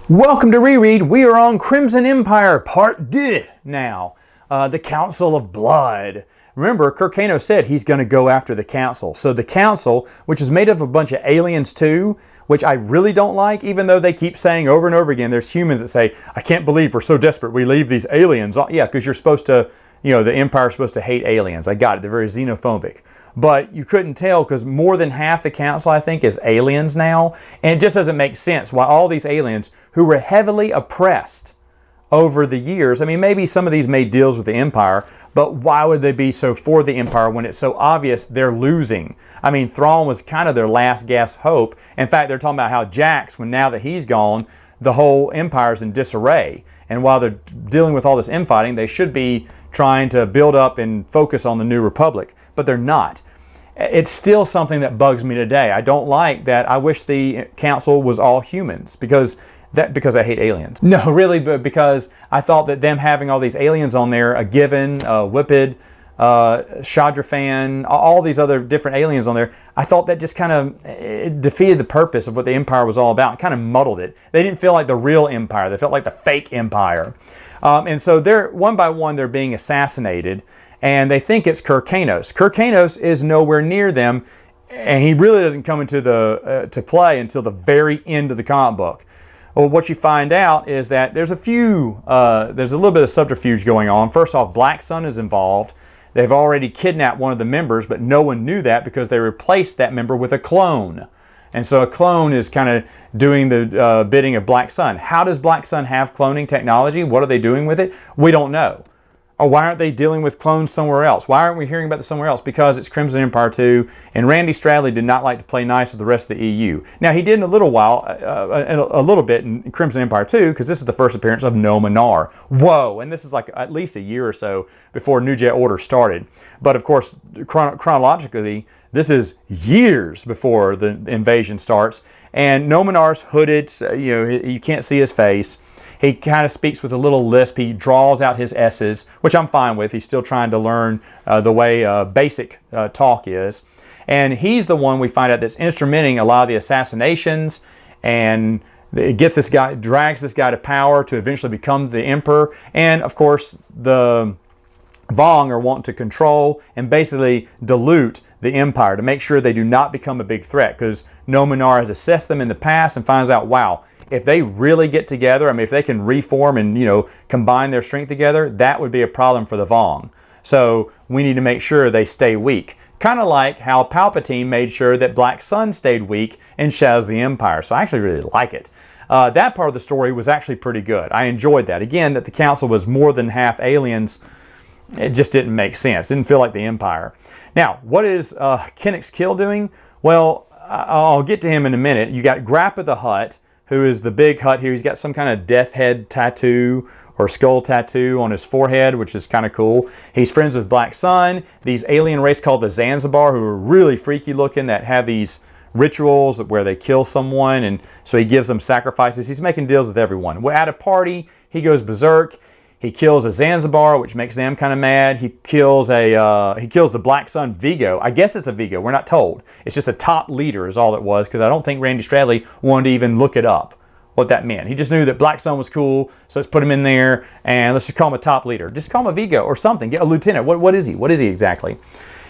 Welcome to Reread. We are on Crimson Empire Part 2 now. The Council of Blood. Remember, Kirkano said he's going to go after the Council. So the Council, which is made up of a bunch of aliens too, which I really don't like, even though they keep saying over and over again, there's humans that say, I can't believe we're so desperate we leave these aliens. Yeah, because you're supposed to, the Empire's supposed to hate aliens. I got it. They're very xenophobic. But you couldn't tell because more than half the council, I think, is aliens now. And it just doesn't make sense why all these aliens who were heavily oppressed over the years, I mean, maybe some of these made deals with the Empire, but why would they be so for the Empire when it's so obvious they're losing? I mean, Thrawn was kind of their last gasp hope. In fact, they're talking about how Jax, now that he's gone, the whole Empire's in disarray. And while they're dealing with all this infighting, they should be trying to build up and focus on the New Republic, but they're not. It's still something that bugs me today. I don't like that. I wish the council was all humans because I hate aliens. No, really, but because I thought that them having all these aliens on there, a Given, Whipped, Shadrafan, all these other different aliens on there, I thought that just kind of defeated the purpose of what the Empire was all about. It kind of muddled it. They didn't feel like the real Empire. They felt like the fake Empire. And so they're one by one they're being assassinated. And they think it's Kirkanos. Kirkanos is nowhere near them, and he really doesn't come into to play until the very end of the comic book. Well, what you find out is that there's a little bit of subterfuge going on. First off, Black Sun is involved. They've already kidnapped one of the members, but no one knew that because they replaced that member with a clone. And so a clone is kind of doing the bidding of Black Sun. How does Black Sun have cloning technology? What are they doing with it? We don't know. Or why aren't they dealing with clones somewhere else? Why aren't we hearing about this somewhere else? Because it's Crimson Empire 2, and Randy Stradley did not like to play nice with the rest of the EU. Now, he did in a little bit in Crimson Empire 2, because this is the first appearance of Nomanar. Whoa! And this is like at least a year or so before New Jet Order started. But of course, chronologically, this is years before the invasion starts. And Nomanar's hooded, you can't see his face. He kind of speaks with a little lisp. He draws out his S's, which I'm fine with. He's still trying to learn the way basic talk is. And he's the one we find out that's instrumenting a lot of the assassinations, and it gets this guy, drags this guy to power to eventually become the emperor. And of course, the Vong are wanting to control and basically dilute the empire to make sure they do not become a big threat, because Nomanar has assessed them in the past and finds out, wow, if they really get together, I mean, if they can reform and, combine their strength together, that would be a problem for the Vong. So we need to make sure they stay weak. Kind of like how Palpatine made sure that Black Sun stayed weak in Shadows of the Empire. So I actually really like it. That part of the story was actually pretty good. I enjoyed that. Again, that the Council was more than half aliens, it just didn't make sense. Didn't feel like the Empire. Now, what is Kennix Kill doing? Well, I'll get to him in a minute. You got Grappa the Hutt, who is the big Hutt here. He's got some kind of death head tattoo or skull tattoo on his forehead, which is kind of cool. He's friends with Black Sun, these alien race called the Zanzibar, who are really freaky looking, that have these rituals where they kill someone, and so he gives them sacrifices. He's making deals with everyone. Well, at a party, he goes berserk. He kills a Zanzibar, which makes them kind of mad. He kills the Black Sun Vigo. I guess it's a Vigo. We're not told. It's just a top leader is all it was, because I don't think Randy Stradley wanted to even look it up, what that meant. He just knew that Black Sun was cool, so let's put him in there, and let's just call him a top leader. Just call him a Vigo or something. Get a lieutenant. What is he? What is he exactly?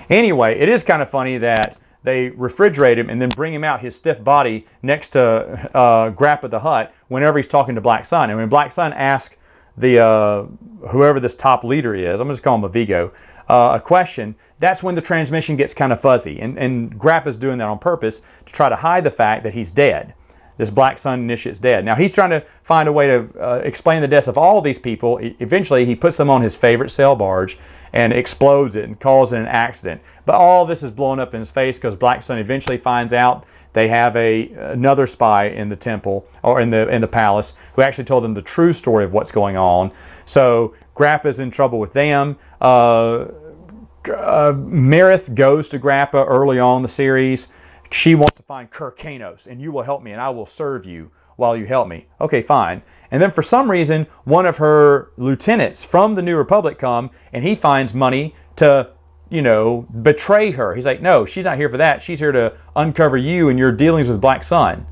Anyway, it is kind of funny that they refrigerate him and then bring him out, his stiff body, next to Grappa the Hutt whenever he's talking to Black Sun. And when Black Sun asks whoever this top leader is, I'm just calling him a Vigo, a question, that's when the transmission gets kind of fuzzy. And Grappa's doing that on purpose to try to hide the fact that he's dead. This Black Sun initiate's dead. Now he's trying to find a way to explain the deaths of all these people. Eventually he puts them on his favorite sail barge and explodes it and calls it an accident. But all this is blown up in his face because Black Sun eventually finds out they have another spy in the temple, or in the palace, who actually told them the true story of what's going on. So Grappa's in trouble with them. Marith goes to Grappa early on in the series. She wants to find Kirkanos, and you will help me, and I will serve you while you help me. Okay, fine. And then for some reason, one of her lieutenants from the New Republic come, and he finds money to betray her. He's like, no, she's not here for that. She's here to uncover you and your dealings with Black Sun.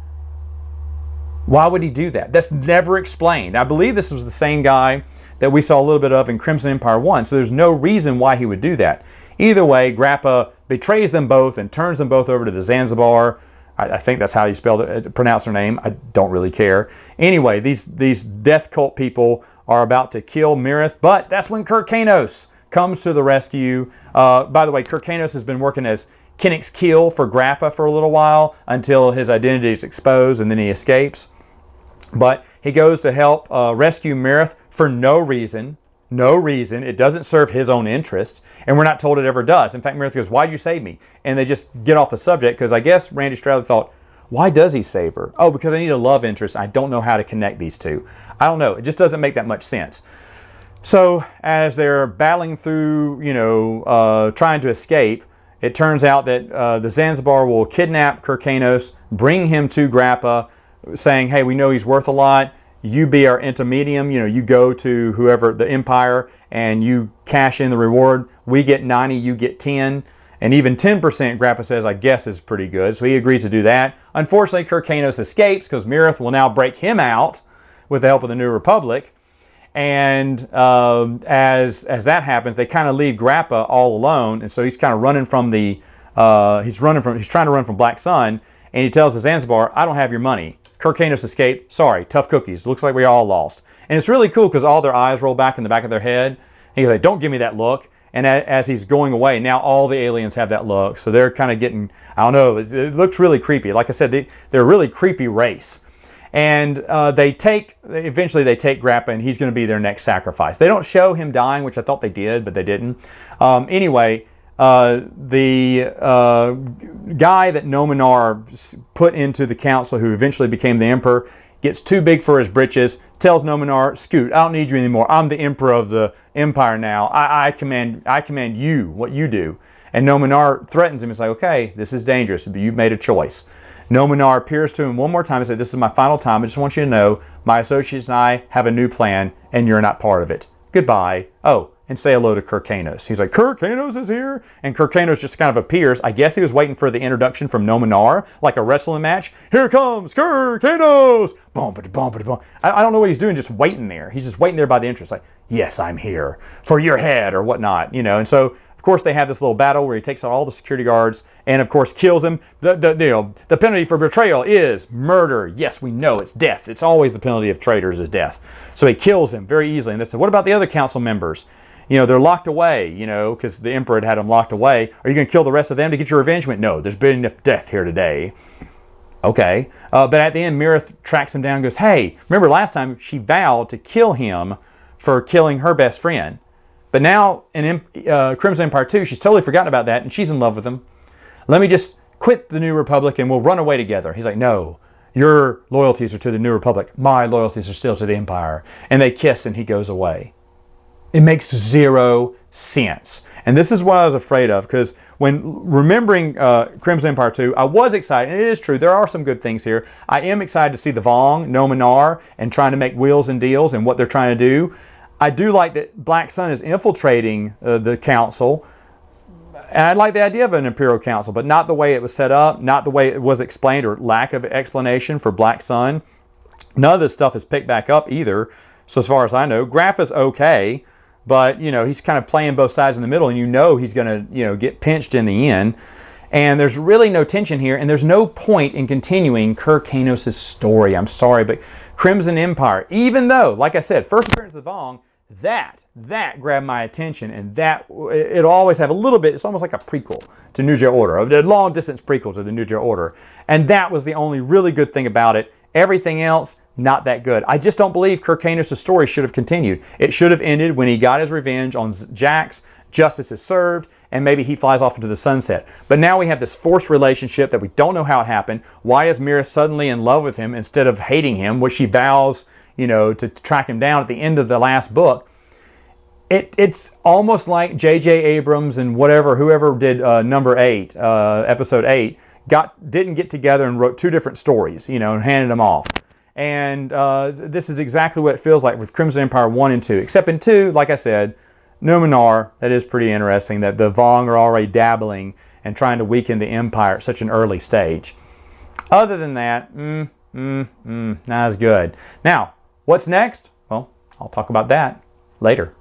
Why would he do that? That's never explained. I believe this was the same guy that we saw a little bit of in Crimson Empire 1, so there's no reason why he would do that. Either way, Grappa betrays them both and turns them both over to the Zanzibar. I think that's how you pronounce their name. I don't really care. Anyway, these death cult people are about to kill Mirith, but that's when Kirkanos comes to the rescue. By the way, Kirkanos has been working as Kennick's Kill for Grappa for a little while until his identity is exposed and then he escapes. But he goes to help rescue Mirith for no reason. No reason. It doesn't serve his own interest, and we're not told it ever does. In fact, Mirith goes, "Why'd you save me?" And they just get off the subject because I guess Randy Stradley thought, why does he save her? Oh, because I need a love interest. I don't know how to connect these two. I don't know. It just doesn't make that much sense. So as they're battling through, trying to escape, it turns out that the Zanzibar will kidnap Kirkanos, bring him to Grappa, saying, "Hey, we know he's worth a lot. You be our intermedium. You go to whoever, the Empire, and you cash in the reward. We get 90, you get 10. And even 10%, Grappa says, I guess is pretty good. So he agrees to do that. Unfortunately, Kirkanos escapes because Mirith will now break him out with the help of the New Republic. And as that happens, they kind of leave Grappa all alone. And so he's kind of running from he's trying to run from Black Sun. And he tells the Zanzibar, I don't have your money. Kirkanos escaped. Sorry, tough cookies. Looks like we all lost. And it's really cool because all their eyes roll back in the back of their head. And he's like, don't give me that look. And as he's going away, now all the aliens have that look. So they're kind of getting, I don't know, it looks really creepy. Like I said, they're a really creepy race. And eventually they take Grappa and he's going to be their next sacrifice. They don't show him dying, which I thought they did, but they didn't. Anyway, the guy that Nominar put into the council, who eventually became the emperor, gets too big for his britches, tells Nominar, scoot, I don't need you anymore. I'm the emperor of the empire now. I command you what you do. And Nominar threatens him. He's like, okay, this is dangerous. You've made a choice. Nominar appears to him one more time and said, this is my final time. I just want you to know my associates and I have a new plan and you're not part of it. Goodbye. Oh, and say hello to Kirkanos. He's like, Kirkanos is here? And Kirkanos just kind of appears. I guess he was waiting for the introduction from Nominar, like a wrestling match. Here comes Kirkanos! Boom, boom, boom. I don't know what he's doing, just waiting there. He's just waiting there by the entrance, like, yes, I'm here for your head or whatnot, And so, of course, they have this little battle where he takes out all the security guards and, of course, kills him. The penalty for betrayal is murder. Yes, we know it's death. It's always the penalty of traitors is death. So he kills him very easily. And they said, what about the other council members? They're locked away, because the emperor had them locked away. Are you going to kill the rest of them to get your revenge? No, there's been enough death here today. Okay. But at the end, Mirith tracks him down and goes, hey, remember last time she vowed to kill him for killing her best friend. But now in Crimson Empire 2, she's totally forgotten about that and she's in love with him. Let me just quit the New Republic and we'll run away together. He's like, no, your loyalties are to the New Republic. My loyalties are still to the Empire. And they kiss and he goes away. It makes zero sense. And this is what I was afraid of, because when remembering Crimson Empire 2, I was excited, and it is true, there are some good things here. I am excited to see the Vong, Nominar, and trying to make wheels and deals and what they're trying to do. I do like that Black Sun is infiltrating the council, and I like the idea of an Imperial Council, but not the way it was set up, not the way it was explained, or lack of explanation for Black Sun. None of this stuff is picked back up either, so as far as I know. Grappa's okay. But, he's kind of playing both sides in the middle, and he's going to, get pinched in the end. And there's really no tension here, and there's no point in continuing Kirkanos' story. I'm sorry, but Crimson Empire, even though, like I said, first appearance of the Vong, that grabbed my attention, and it'll always have a little bit, it's almost like a prequel to New Jedi Order, a long-distance prequel to the New Jedi Order. And that was the only really good thing about it. Everything else, not that good. I just don't believe Kirkanos' story should have continued. It should have ended when he got his revenge on Jax, justice is served, and maybe he flies off into the sunset. But now we have this forced relationship that we don't know how it happened. Why is Mirith suddenly in love with him instead of hating him, which she vows, to track him down at the end of the last book? It's almost like J.J. Abrams and whoever did number 8, episode 8, didn't get together and wrote two different stories, and handed them off. And this is exactly what it feels like with Crimson Empire 1 and 2. Except in 2, like I said, Numenor, that is pretty interesting, that the Vong are already dabbling and trying to weaken the Empire at such an early stage. Other than that, Not as good. Now, what's next? Well, I'll talk about that later.